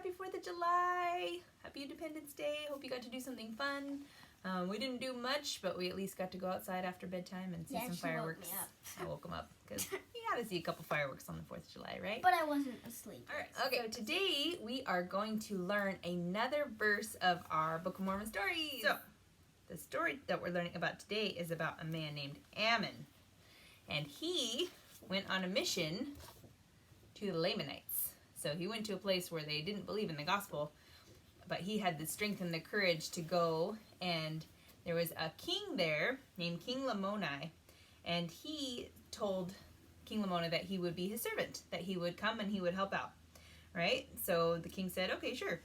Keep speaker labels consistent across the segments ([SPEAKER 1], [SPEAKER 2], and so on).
[SPEAKER 1] Happy 4th of July. Happy Independence Day. Hope you got to do something fun. We didn't do much, but we at least got to go outside after bedtime and see some fireworks.
[SPEAKER 2] Woke me up.
[SPEAKER 1] I woke him up because you got to see a couple fireworks on the 4th of July, right?
[SPEAKER 2] But I wasn't asleep.
[SPEAKER 1] All right. Okay, so today we are going to learn another verse of our Book of Mormon stories. So, the story that we're learning about today is about a man named Ammon. And he went on a mission to the Lamanites. So he went to a place where they didn't believe in the gospel, but he had the strength and the courage to go, and there was a king there named King Lamoni, and he told King Lamoni that he would be his servant, that he would come and he would help out, right? So the king said, okay, sure.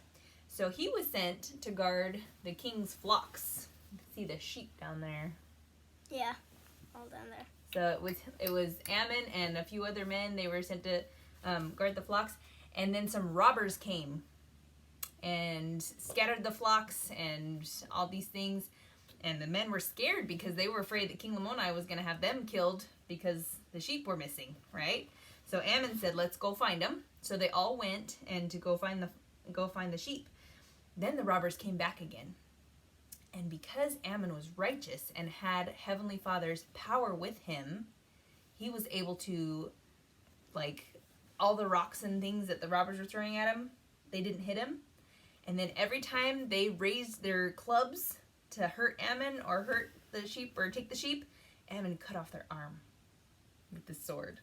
[SPEAKER 1] So he was sent to guard the king's flocks. You can see the sheep down there.
[SPEAKER 2] Yeah, all down there.
[SPEAKER 1] So it was Ammon and a few other men. They were sent to guard the flocks, and then some robbers came and scattered the flocks and all these things. And the men were scared because they were afraid that King Lamoni was going to have them killed because the sheep were missing, right? So Ammon said, "Let's go find them." So they all went and to go find the sheep. Then the robbers came back again. And because Ammon was righteous and had Heavenly Father's power with him, he was able to, all the rocks and things that the robbers were throwing at him, they didn't hit him. And then every time they raised their clubs to hurt Ammon or hurt the sheep or take the sheep, Ammon cut off their arm with the sword.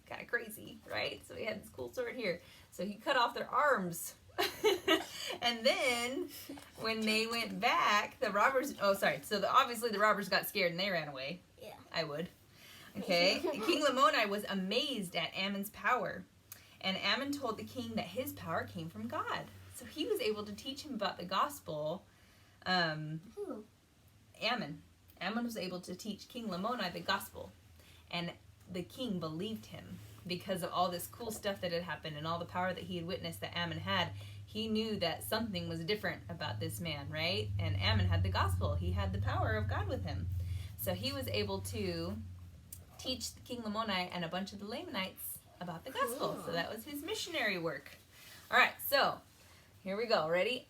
[SPEAKER 1] Kind of crazy, right? So he had this cool sword here. So he cut off their arms. And then when they went back, the robbers, obviously the robbers got scared and they ran away.
[SPEAKER 2] Yeah.
[SPEAKER 1] I would. Okay. King Lamoni was amazed at Ammon's power. And Ammon told the king that his power came from God. So he was able to teach him about the gospel.
[SPEAKER 2] Who?
[SPEAKER 1] Ammon. Ammon was able to teach King Lamoni the gospel. And the king believed him because of all this cool stuff that had happened and all the power that he had witnessed that Ammon had. He knew that something was different about this man, right? And Ammon had the gospel. He had the power of God with him. So he was able to teach King Lamoni and a bunch of the Lamanites about the gospel.
[SPEAKER 2] Cool.
[SPEAKER 1] So that was his missionary work. All right, so here we go. Ready?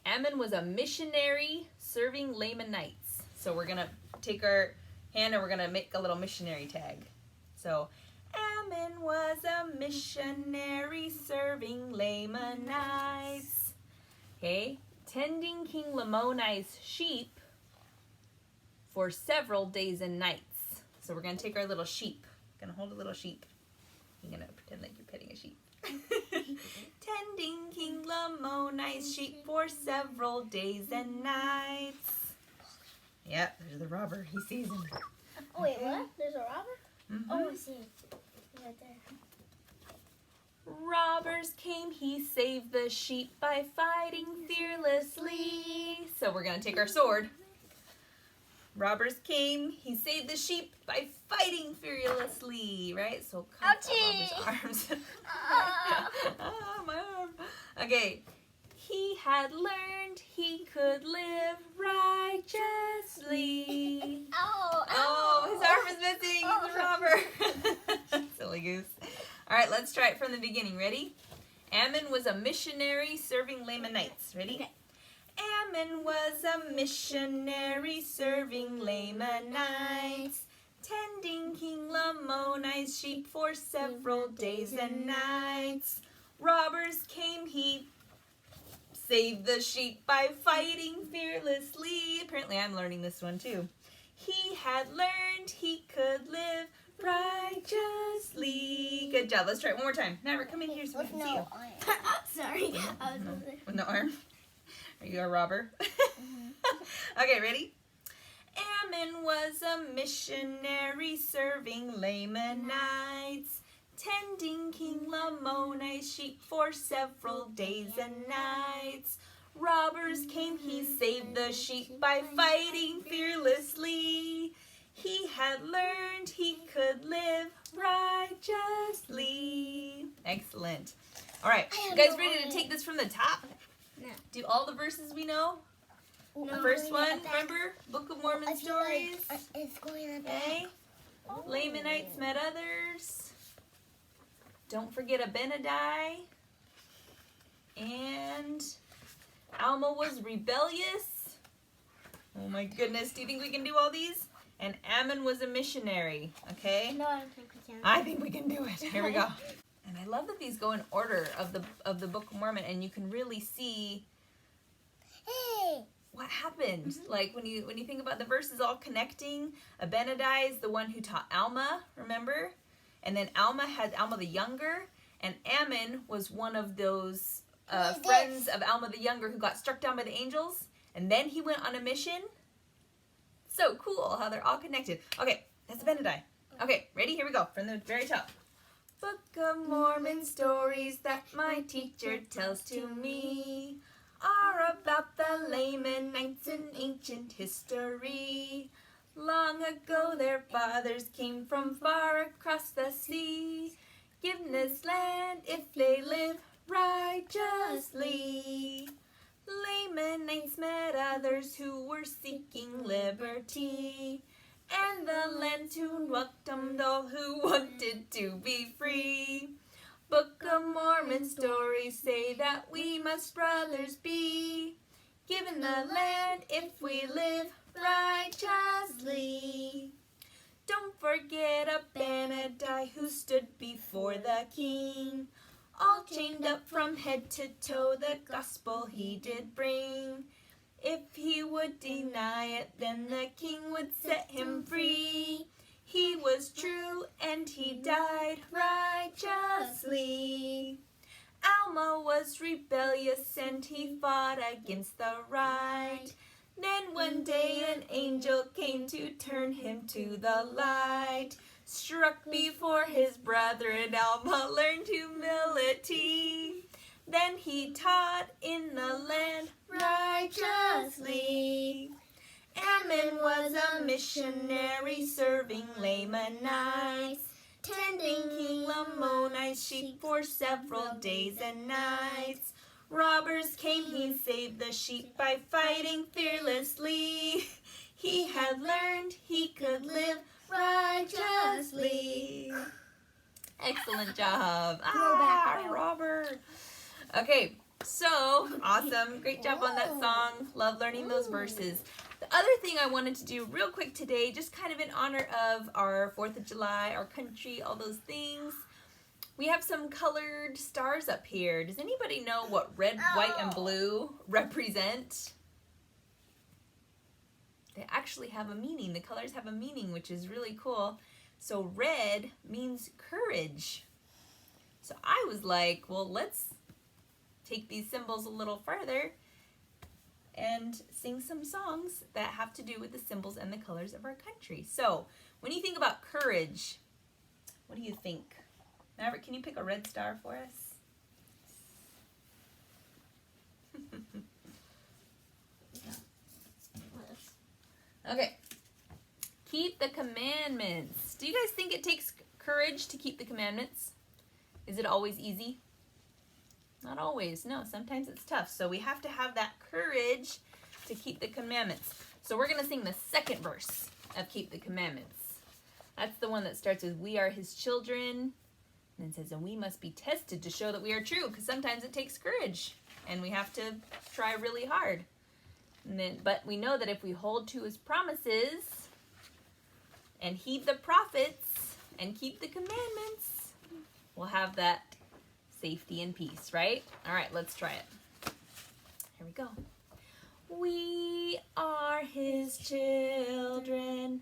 [SPEAKER 1] Ammon was a missionary serving Lamanites. So we're going to take our hand and we're going to make a little missionary tag. So Ammon was a missionary serving Lamanites. Okay, tending King Lamoni's sheep for several days and nights. So we're going to take our little sheep. Going to hold a little sheep. You're going to pretend like you're petting a sheep. Tending King Lamoni's sheep for several days and nights. Yep, there's the robber. He sees him.
[SPEAKER 2] Oh, wait, what? There's a robber?
[SPEAKER 1] Mm-hmm.
[SPEAKER 2] Oh, I see. Right there.
[SPEAKER 1] Robbers came, he saved the sheep by fighting fearlessly. So we're going to take our sword. Robbers came, he saved the sheep by fighting fearlessly, right? So cut the robber's arms. Oh, my arm. Okay. He had learned he could live righteously. Oh, his arm is missing. He's a robber. Silly goose. All right, let's try it from the beginning. Ready? Ammon was a missionary serving Lamanites. Ready?
[SPEAKER 2] Okay.
[SPEAKER 1] Ammon was a missionary serving Lamanites, tending King Lamoni's sheep for several days and nights. Robbers came, he saved the sheep by fighting fearlessly. Apparently I'm learning this one too. He had learned he could live righteously. Good job. Let's try it one more time. Maverick, come in here so we can see you.
[SPEAKER 2] Sorry, I was over there.
[SPEAKER 1] With no arm? Are you a robber? Okay, ready? Ammon was a missionary serving Lamanites, tending King Lamoni's sheep for several days and nights. Robbers came, he saved the sheep by fighting fearlessly. He had learned he could live righteously. Excellent. All right, you guys ready to take this from the top?
[SPEAKER 2] No.
[SPEAKER 1] Do all the verses we know? The first one, remember? Book of Mormon stories.
[SPEAKER 2] It's going to
[SPEAKER 1] Okay. Lamanites met others. Don't forget Abinadi. And Alma was rebellious. Oh my goodness, do you think we can do all these? And Ammon was a missionary, okay?
[SPEAKER 2] No, I don't think we can.
[SPEAKER 1] I think we can do it. Here we go. And I love that these go in order of the Book of Mormon, and you can really see
[SPEAKER 2] Hey!
[SPEAKER 1] what happened. Like when you think about the verses all connecting, Abinadi is the one who taught Alma, remember? And then Alma had Alma the Younger, and Ammon was one of those friends of Alma the Younger who got struck down by the angels, and then he went on a mission. So cool how they're all connected. Okay, that's Abinadi. Okay, ready? Here we go from the very top. Book of Mormon stories that my teacher tells to me are about the Lamanites in ancient history. Long ago their fathers came from far across the sea, given this land if they live righteously. Lamanites met others who were seeking liberty, and the land soon welcomed all who wanted to be free. Book of Mormon stories say that we must brothers be, given the land if we live righteously. Don't forget Abinadi who stood before the king, all chained up from head to toe, the gospel he did bring. If he would deny it, then the king would set him free. He was true and he died righteously. Alma was rebellious and he fought against the right. Then one day an angel came to turn him to the light. Struck before his brethren, Alma learned humility. Then he taught in the land righteously. Ammon was a missionary serving Lamanites, tending King Lamoni's sheep for several days and nights. Robbers came, he saved the sheep by fighting fearlessly. He had learned he could live righteously. Excellent job. Robert. Okay, so awesome. Great job on that song. Love learning those verses. The other thing I wanted to do real quick today, just kind of in honor of our 4th of July, our country, all those things, we have some colored stars up here. Does anybody know what red, white, and blue represent? They actually have a meaning. The colors have a meaning, which is really cool. So red means courage. So I was like, well, let's take these symbols a little further and sing some songs that have to do with the symbols and the colors of our country. So when you think about courage, what do you think? Maverick, can you pick a red star for us? Okay. Keep the commandments. Do you guys think it takes courage to keep the commandments? Is it always easy? Not always. No, sometimes it's tough. So we have to have that courage to keep the commandments. So we're going to sing the second verse of Keep the Commandments. That's the one that starts with, we are his children. And it says, and we must be tested to show that we are true. Because sometimes it takes courage. And we have to try really hard. But we know that if we hold to his promises and heed the prophets and keep the commandments, we'll have that safety and peace, right? All right, let's try it. Here we go. We are his children.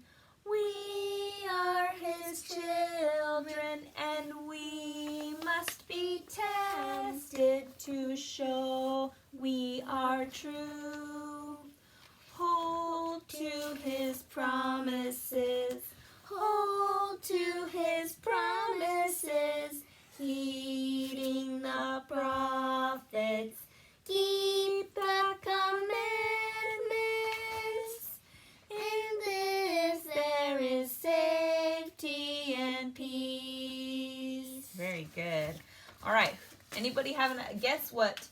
[SPEAKER 1] We are his children, and we must be tested to show we are true. Hold to his promises. Hold to his promises. Heeding the prophets. Keep the commandments. In this there is safety and peace. Very good. All right. Anybody having a guess what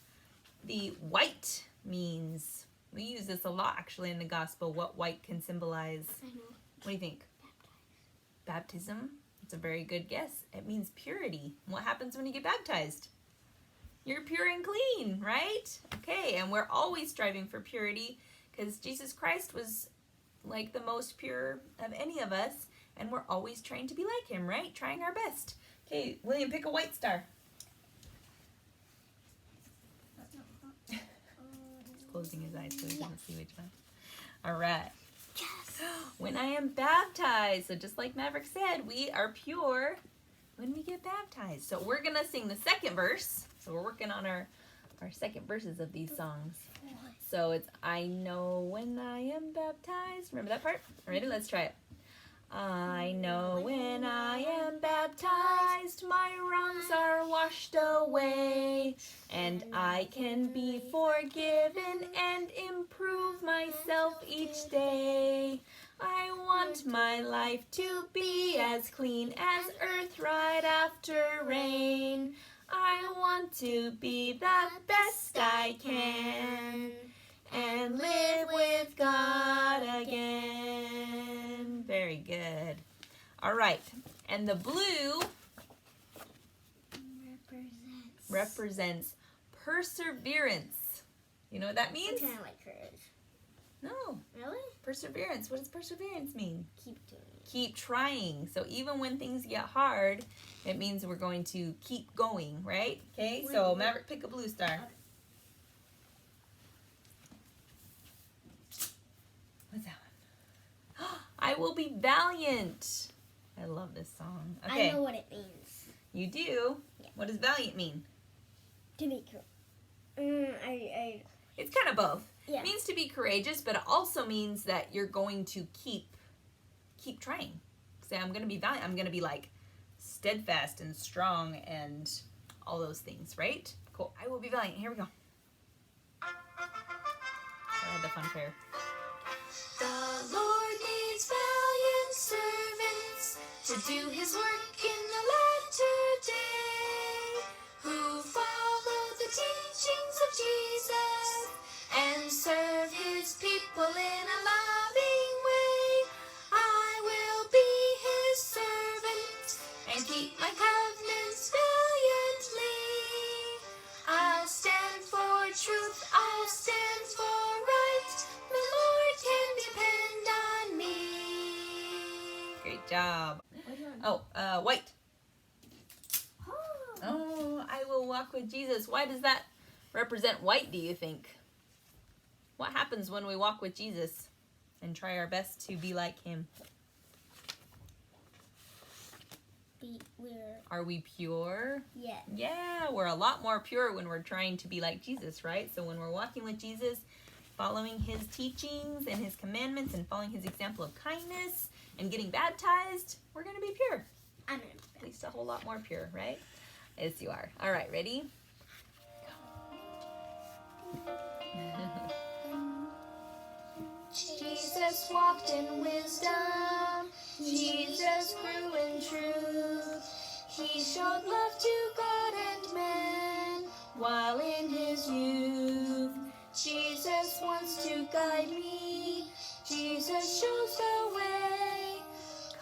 [SPEAKER 1] the white means? We use this a lot actually in the gospel, what white can symbolize.
[SPEAKER 2] I know.
[SPEAKER 1] What do you think? Baptism. It's a very good guess. It means purity. What happens when you get baptized? you're pure and clean, right? Okay, and we're always striving for purity because Jesus Christ was like the most pure of any of us, and we're always trying to be like him, right? Trying our best. Okay, William, pick a white star. He's closing his eyes so he doesn't see which one. All right.
[SPEAKER 2] Yes.
[SPEAKER 1] When I am baptized, so just like Maverick said, we are pure when we get baptized. So we're going to sing the second verse. So we're working on our second verses of these songs. So it's, I know when I am baptized. Remember that part? Ready? Let's try it. I know when I am baptized, my wrongs are washed away, and I can be forgiven and improve myself each day. I want my life to be as clean as earth right after rain. I want to be the best I can and live with God again. Very good. All right. And the blue represents perseverance. You know what that means?
[SPEAKER 2] Kind of like courage.
[SPEAKER 1] No.
[SPEAKER 2] Really?
[SPEAKER 1] Perseverance. What does perseverance mean?
[SPEAKER 2] Keep doing it.
[SPEAKER 1] Keep trying. So even when things get hard, it means we're going to keep going, right? Okay, so Maverick, pick a blue star. What's that one? I will be valiant. I love this song. Okay.
[SPEAKER 2] I know what it means.
[SPEAKER 1] You do?
[SPEAKER 2] Yeah.
[SPEAKER 1] What does valiant mean?
[SPEAKER 2] To be cool.
[SPEAKER 1] It's kind of both.
[SPEAKER 2] Yeah.
[SPEAKER 1] It means to be courageous, but it also means that you're going to keep trying. Say, I'm going to be valiant. I'm going to be like steadfast and strong and all those things, right? Cool. I will be valiant. Here we go. I had the fun prayer. The Lord needs valiant servants to do his work in the latter day, who follow the teachings of Jesus and serve his people in a loving way. I will be his servant and keep my covenants valiantly. I'll stand for truth, I'll stand for right. The Lord can depend on me. Great job. Oh, white. Oh, I will walk with Jesus. Why does that represent white, do you think? What happens when we walk with Jesus and try our best to be like him? Are we pure?
[SPEAKER 2] Yeah.
[SPEAKER 1] Yeah, we're a lot more pure when we're trying to be like Jesus, right? So when we're walking with Jesus, following his teachings and his commandments and following his example of kindness and getting baptized, we're going to be pure.
[SPEAKER 2] I'm gonna be
[SPEAKER 1] At least a whole lot more pure, right? Yes, you are. All right, ready? Jesus walked in wisdom. Jesus grew in truth. He showed love to God and man while in his youth. Jesus wants to guide me. Jesus shows the way,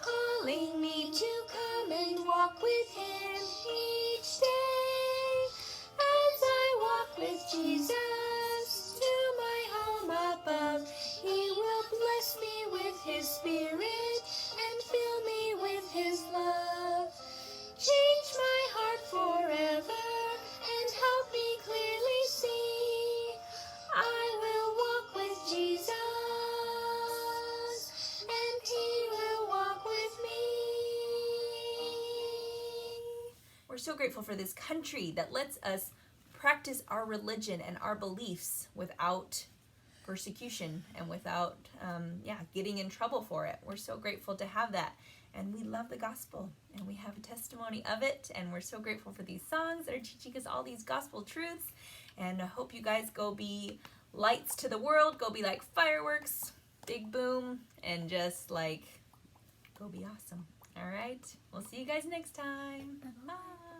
[SPEAKER 1] calling me to come and walk with him each day. As I walk with Jesus to my home above, he will bless me with his spirit and fill me with his love. Change my heart forever and help me clearly see. I will walk with Jesus and he will walk with me. We're so grateful for this country that lets us practice our religion and our beliefs without persecution and without getting in trouble for it. We're so grateful to have that, and we love the gospel and we have a testimony of it, and we're so grateful for these songs that are teaching us all these gospel truths. And I hope you guys go be lights to the world, go be like fireworks, big boom, and just like go be awesome. All right, we'll see you guys next time. Bye.